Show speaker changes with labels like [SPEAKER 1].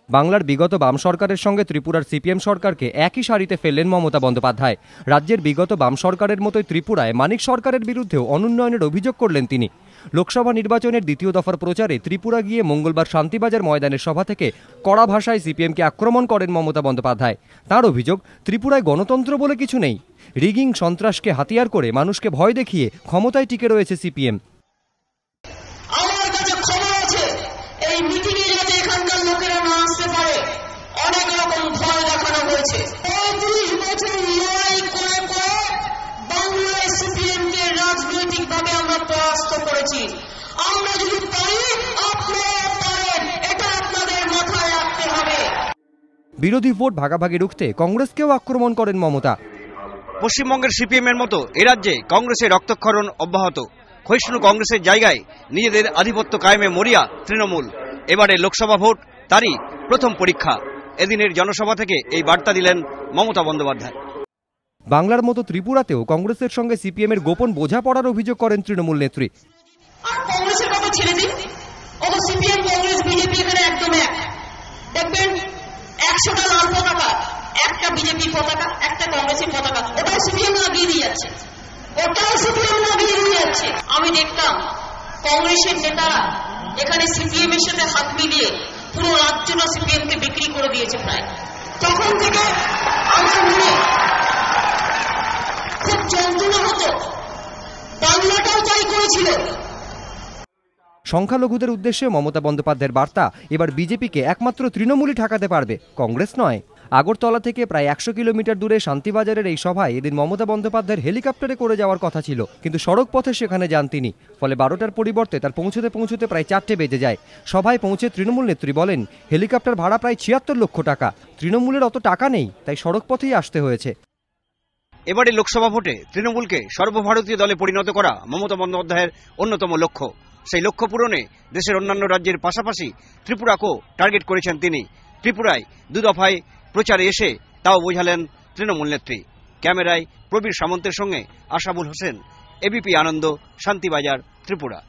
[SPEAKER 1] বাংলার বিগত বাম সরকারের সঙ্গে ত্রিপুরার সিপিএম সরকারকে একই সারিতে ফেললেন মমতা বন্দ্যোপাধ্যায়। রাজ্যের বিগত বাম সরকারের মতোই ত্রিপুরায় মানিক সরকারের বিরুদ্ধেও অনুন্নয়নের অভিযোগ করলেন তিনি। লোকসভা নির্বাচনের দ্বিতীয় দফার প্রচারে ত্রিপুরা গিয়ে মঙ্গলবার শান্তিবাজার ময়দানের সভা থেকে কড়া ভাষায় সিপিএমকে আক্রমণ করেন মমতা বন্দ্যোপাধ্যায়। তাঁর অভিযোগ, ত্রিপুরায় গণতন্ত্র বলে কিছু নেই। রিগিং, সন্ত্রাসকে হাতিয়ার করে মানুষকে ভয় দেখিয়ে ক্ষমতায় টিকে রয়েছে সিপিএম। বিরোধী ভোট ভাগাভাগি রুখতে কংগ্রেসকেও আক্রমণ করেন মমতা।
[SPEAKER 2] পশ্চিমবঙ্গের সিপিএম এর মতো এ রাজ্যে কংগ্রেসের রক্তক্ষরণ অব্যাহত। ক্ষয়িষ্ণু কংগ্রেসের জায়গায় নিজেদের আধিপত্য কায়েমে মরিয়া তৃণমূল। এবারে লোকসভা ভোট তারই প্রথম পরীক্ষা। এদিনের জনসভা থেকে এই বার্তা দিলেন মমতা বন্দ্যোপাধ্যায়।
[SPEAKER 1] বাংলার মতো ত্রিপুরাতেও কংগ্রেসের সঙ্গে সিপিএম এর গোপন বোঝাপড়ার অভিযোগ করেন তৃণমূল নেত্রী।
[SPEAKER 3] কংগ্রেসের কথা ছেড়ে দিন, সিপিএম কংগ্রেস বিজেপি এখানে একদম এক। দেখবেন 100টা লাল পতাকা, একটা বিজেপি পতাকা, একটা কংগ্রেসের পতাকা, ওটাও সিপিএম লাগিয়ে দিয়ে যাচ্ছে, আমি দেখতাম কংগ্রেসের নেতারা এখানে সিপিএম এর সাথে হাত মিলিয়ে পুরো রাজ্যটা সিপিএম কে বিক্রি করে দিয়েছে প্রায়। তখন থেকে আমার মনে খুব যন্ত্রণা হতো, বাংলাটাও তাই করেছিল।
[SPEAKER 1] সংখ্যালঘুদের উদ্দেশ্যে মমতা বন্দ্যোপাধ্যায়ের বার্তা, এবার বিজেপিকে একমাত্র তৃণমূলই ঠেকাতে পারবে, কংগ্রেস নয়। আগরতলা থেকে প্রায় 100 কিলোমিটার দূরে শান্তিবাজারের এই সভায় এদিন মমতা বন্দ্যোপাধ্যায়ের হেলিকপ্টারে করে যাওয়ার কথা ছিল, কিন্তু সড়ক পথে সেখানে যান তিনি। ফলে 12টার পরিবর্তে তার পৌঁছতে প্রায় 4টে বেজে যায়। সভায় পৌঁছে তৃণমূল নেত্রী বলেন, হেলিকপ্টার ভাড়া প্রায় 76 লক্ষ টাকা। তৃণমূলের অত টাকা নেই, তাই সড়ক পথেই আসতে হয়েছে।
[SPEAKER 2] এবারে লোকসভা ভোটে তৃণমূলকে সর্বভারতীয় দলে পরিণত করা মমতা বন্দ্যোপাধ্যায়ের অন্যতম লক্ষ্য। সেই লক্ষ্য পূরণে দেশের অন্যান্য রাজ্যের পাশাপাশি ত্রিপুরাকেও টার্গেট করেছেন তিনি। ত্রিপুরায় 2 দফায় প্রচারে এসে তাও বোঝালেন তৃণমূল নেত্রী। ক্যামেরায় প্রবীর সামন্তের সঙ্গে আশাবুল হোসেন, এবিপি আনন্দ, শান্তিবাজার, ত্রিপুরা।